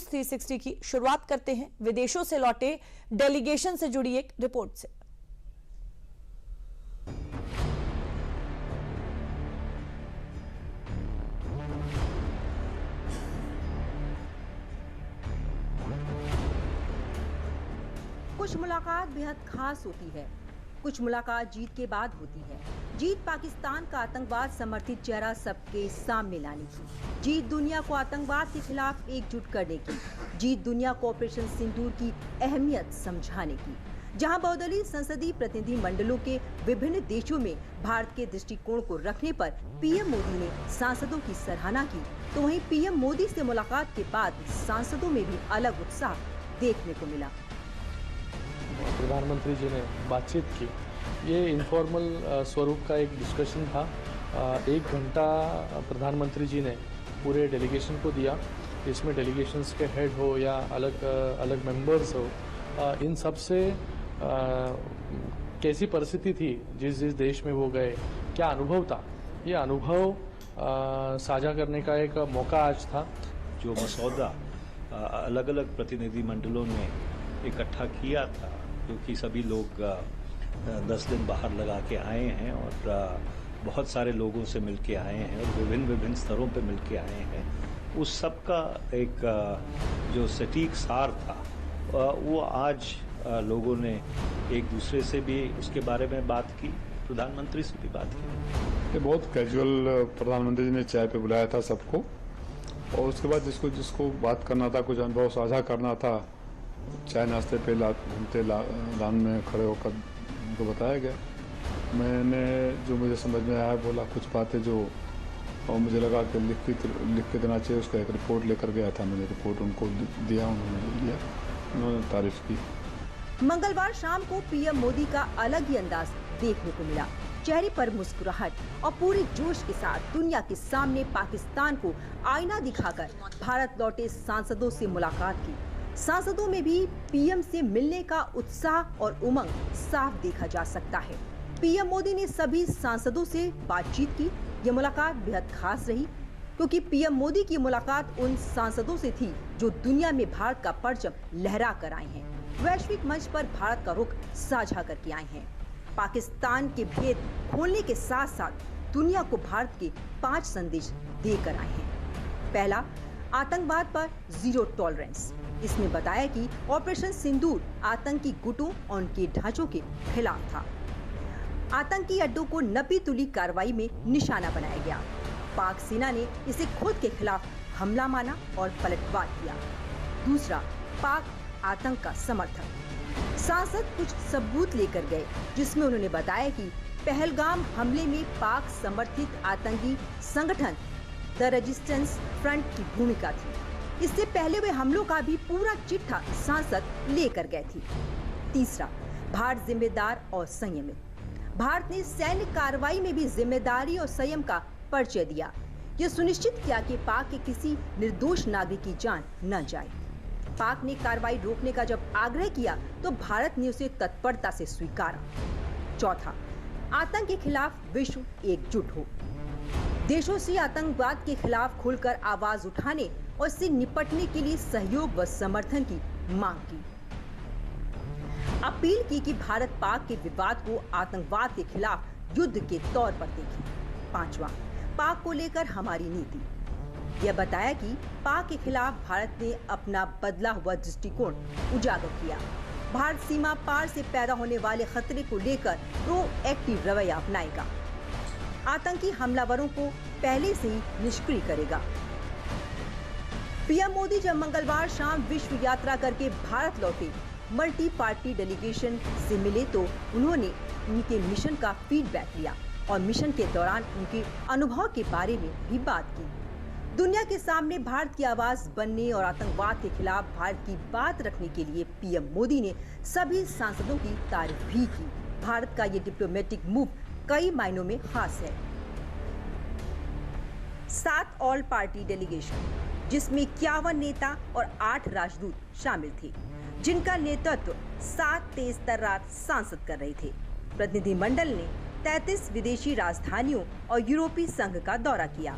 360 की शुरुआत करते हैं विदेशों से लौटे डेलीगेशन से जुड़ी एक रिपोर्ट से। कुछ मुलाकात बेहद खास होती है, कुछ मुलाकात जीत के बाद होती है। जीत पाकिस्तान का आतंकवाद समर्थित चेहरा सबके सामने लाने की, जीत दुनिया को आतंकवाद के खिलाफ एकजुट करने की, जीत दुनिया को ऑपरेशन सिंदूर की अहमियत समझाने की। जहां बहुदलीय संसदीय प्रतिनिधि मंडलों के विभिन्न देशों में भारत के दृष्टिकोण को रखने पर पीएम मोदी ने सांसदों की सराहना की, तो वहीं पीएम मोदी से मुलाकात के बाद सांसदों में भी अलग उत्साह देखने को मिला। प्रधानमंत्री जी ने बातचीत की। ये इनफॉर्मल स्वरूप का एक डिस्कशन था। 1 घंटा प्रधानमंत्री जी ने पूरे डेलीगेशन को दिया। इसमें डेलीगेशंस के हेड हो या अलग अलग मेंबर्स हो, इन सब से कैसी परिस्थिति थी जिस देश में वो गए, क्या अनुभव था, ये अनुभव साझा करने का एक मौका आज था। जो मसौदा अलग अलग प्रतिनिधि मंडलों ने इकट्ठा किया था, क्योंकि सभी लोग 10 दिन बाहर लगा के आए हैं और बहुत सारे लोगों से मिल के आए हैं और विभिन्न स्तरों पे मिल के आए हैं, उस सब का एक जो सटीक सार था वो आज लोगों ने एक दूसरे से भी उसके बारे में बात की, प्रधानमंत्री से भी बात की। ये बहुत कैजुअल प्रधानमंत्री जी ने चाय पे बुलाया था सबको, और उसके बाद जिसको बात करना था, कुछ अनुभव साझा करना था, चाय नाश्ते पे घूमते लान में खड़े होकर उनको बताया गया। मैंने जो मुझे समझ में आया बोला, कुछ बातें जो और मुझे लगा कि लिख के देना चाहिए, उसका एक रिपोर्ट लेकर गया था। मैंने रिपोर्ट उनको दिया, उन्होंने लिया, उन्होंने तारीफ की। मंगलवार शाम को पीएम मोदी का अलग ही अंदाज देखने को मिला। चेहरे पर मुस्कुराहट और पूरे जोश के साथ दुनिया के सामने पाकिस्तान को आईना दिखाकर भारत लौटे सांसदों से मुलाकात की। सांसदों में भी पीएम से मिलने का उत्साह और उमंग साफ देखा जा सकता है। पीएम मोदी ने सभी सांसदों से बातचीत की। यह मुलाकात बेहद खास रही, क्योंकि पीएम मोदी की मुलाकात उन सांसदों से थी जो दुनिया में भारत का परचम लहरा कर आए हैं, वैश्विक मंच पर भारत का रुख साझा करके आए हैं। पाकिस्तान के भेद खोलने के साथ साथ दुनिया को भारत के 5 संदेश देकर आए हैं। पहला, आतंकवाद पर जीरो टॉलरेंस। इसमें बताया कि ऑपरेशन सिंदूर आतंकी गुटों और उनके ढांचों के खिलाफ था। आतंकी अड्डों को नपी तुली कार्रवाई में निशाना बनाया गया। पाक सेना ने इसे खुद के खिलाफ हमला माना और पलटवार किया। दूसरा, पाक आतंक का समर्थन। सांसद कुछ सबूत लेकर गए, जिसमें उन्होंने बताया कि पहलगाम हमले में पाक समर्थित आतंकी संगठन द रेजिस्टेंस फ्रंट की भूमिका थी। इससे पहले हुए हमलों का भी पूरा चिट्ठा सांसद लेकर गए थे। तीसरा, भारत जिम्मेदार और संयमित। भारत ने सैन्य कार्रवाई में भी जिम्मेदारी और संयम का परिचय दिया। यह सुनिश्चित किया कि पाक के किसी निर्दोष नागरिक की जान न जाए। पाक ने कार्रवाई रोकने का जब आग्रह किया तो भारत ने उसे तत्परता से स्वीकारा। चौथा, आतंक के खिलाफ विश्व एकजुट हो। देशों से आतंकवाद के खिलाफ खुलकर आवाज उठाने और इससे निपटने के लिए सहयोग व समर्थन की मांग की। अपील की कि भारत पाक के विवाद को आतंकवाद के खिलाफ युद्ध के तौर पर देखे। पांचवा, पाक को लेकर हमारी नीति। यह बताया कि पाक के खिलाफ भारत ने अपना बदला हुआ दृष्टिकोण उजागर किया। भारत सीमा पार से पैदा होने वाले खतरे को लेकर प्रोएक्टिव रवैया अपनाएगा। आतंकी हमलावरों को पहले से ही निष्क्रिय करेगा। पीएम मोदी जब मंगलवार शाम विश्व यात्रा करके भारत लौटे, मल्टी पार्टी डेलीगेशन से मिले तो उन्होंने उनके मिशन का फीडबैक लिया और मिशन के दौरान उनके अनुभव के बारे में भी बात की। दुनिया के सामने भारत की आवाज बनने और आतंकवाद के खिलाफ भारत की बात रखने के लिए पीएम मोदी ने सभी सांसदों की तारीफ भी की। भारत का ये डिप्लोमेटिक मूव कई मायनों में खास है। 7 ऑल पार्टी डेलीगेशन, जिसमें 51 नेता और 8 राजदूत शामिल थे, जिनका नेतृत्व 7 तेज तर्रार सांसद कर रहे थे। प्रतिनिधिमंडल ने 33 विदेशी राजधानियों और यूरोपीय संघ का दौरा किया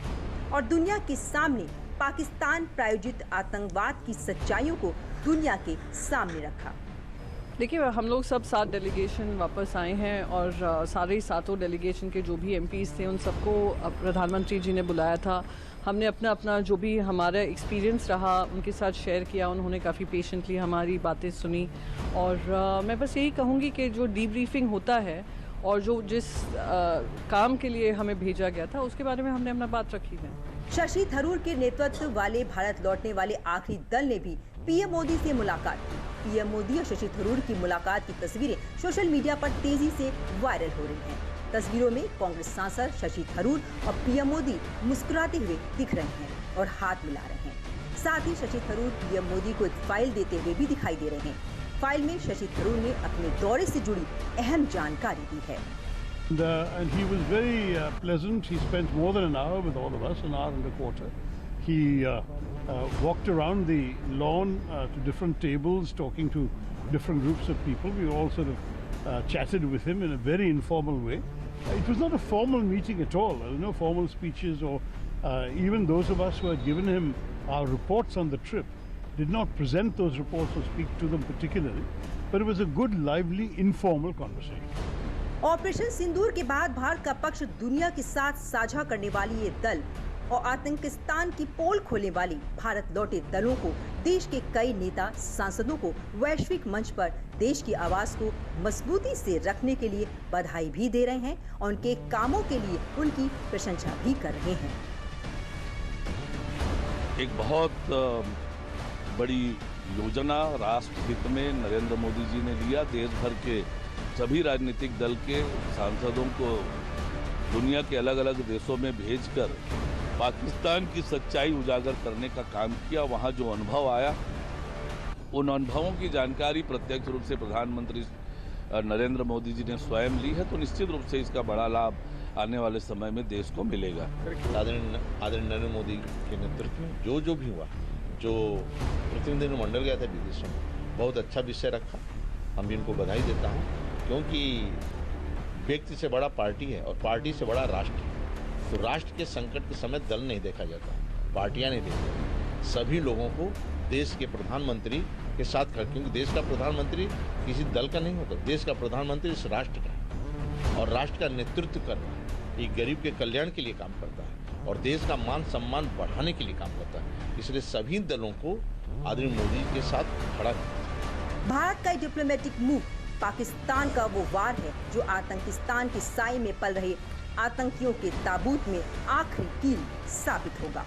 और दुनिया के सामने पाकिस्तान प्रायोजित आतंकवाद की सच्चाइयों को दुनिया के सामने रखा। देखिए, हम लोग सब 7 डेलीगेशन वापस आए हैं और सारे 7 डेलीगेशन के जो भी एमपीज़ थे उन सबको प्रधानमंत्री जी ने बुलाया था। हमने अपना जो भी हमारा एक्सपीरियंस रहा उनके साथ शेयर किया। उन्होंने काफ़ी पेशेंटली हमारी बातें सुनी और मैं बस यही कहूँगी कि जो डीब्रीफिंग होता है और जो जिस काम के लिए हमें भेजा गया था उसके बारे में हमने अपना बात रखी है। शशि थरूर के नेतृत्व वाले भारत लौटने वाले आखिरी दल ने भी पीएम मोदी से मुलाकात की। पीएम मोदी और शशि थरूर की मुलाकात की तस्वीरें सोशल मीडिया पर तेजी से वायरल हो रही हैं। तस्वीरों में कांग्रेस सांसद शशि थरूर और पीएम मोदी मुस्कुराते हुए दिख रहे हैं और हाथ मिला रहे हैं। साथ ही शशि थरूर पीएम मोदी को एक फाइल देते हुए भी दिखाई दे रहे हैं। फाइल में शशि थरूर ने अपने दौरे से जुड़ी अहम जानकारी दी है। And he was very pleasant. He spent more than an hour with all of us, an hour and a quarter. He walked around the lawn to different tables, talking to different groups of people. We all sort of chatted with him in a very informal way. It was not a formal meeting at all. There were no formal speeches, or even those of us who had given him our reports on the trip did not present those reports or speak to them particularly. But it was a good, lively, informal conversation. Operation Sindoor के बाद भारत का पक्ष दुनिया के साथ साझा करने वाली ये दल और आतंकिस्तान की पोल खोलने वाली भारत लौटे दलों को देश के कई नेता सांसदों को वैश्विक मंच पर देश की आवाज को मजबूती से रखने के लिए बधाई भी दे रहे हैं और उनके कामों के लिए उनकी प्रशंसा भी कर रहे हैं। एक बहुत बड़ी योजना राष्ट्र हित में नरेंद्र मोदी जी ने लिया। देश भर के सभी राजनीतिक दल के सांसदों को दुनिया के अलग अलग देशों में भेजकर पाकिस्तान की सच्चाई उजागर करने का काम किया। वहाँ जो अनुभव आया उन अनुभवों की जानकारी प्रत्यक्ष रूप से प्रधानमंत्री नरेंद्र मोदी जी ने स्वयं ली है, तो निश्चित रूप से इसका बड़ा लाभ आने वाले समय में देश को मिलेगा। आदरणीय नरेंद्र मोदी के नेतृत्व में जो भी हुआ, जो प्रतिनिधिमंडल गया था विदेशों में, बहुत अच्छा विषय रखा। हम भी इनको बधाई देता हूँ, क्योंकि व्यक्ति से बड़ा पार्टी है और पार्टी से बड़ा राष्ट्र है। तो राष्ट्र के संकट के समय दल नहीं देखा जाता, पार्टियां नहीं देखी, सभी लोगों को देश के प्रधानमंत्री के साथ कर, क्योंकि देश का प्रधानमंत्री किसी दल का नहीं होता, देश का प्रधानमंत्री इस राष्ट्र का है और राष्ट्र का नेतृत्व करना है। एक गरीब के कल्याण के लिए काम करता है और देश का मान सम्मान बढ़ाने के लिए काम करता है। इसलिए सभी दलों को आदरणीय मोदी के साथ खड़ा करना है। भारत का डिप्लोमेटिक मूव पाकिस्तान का वो वार है जो आतंकिस्तान के साए में पल रहे आतंकियों के ताबूत में आखिरी कील साबित होगा।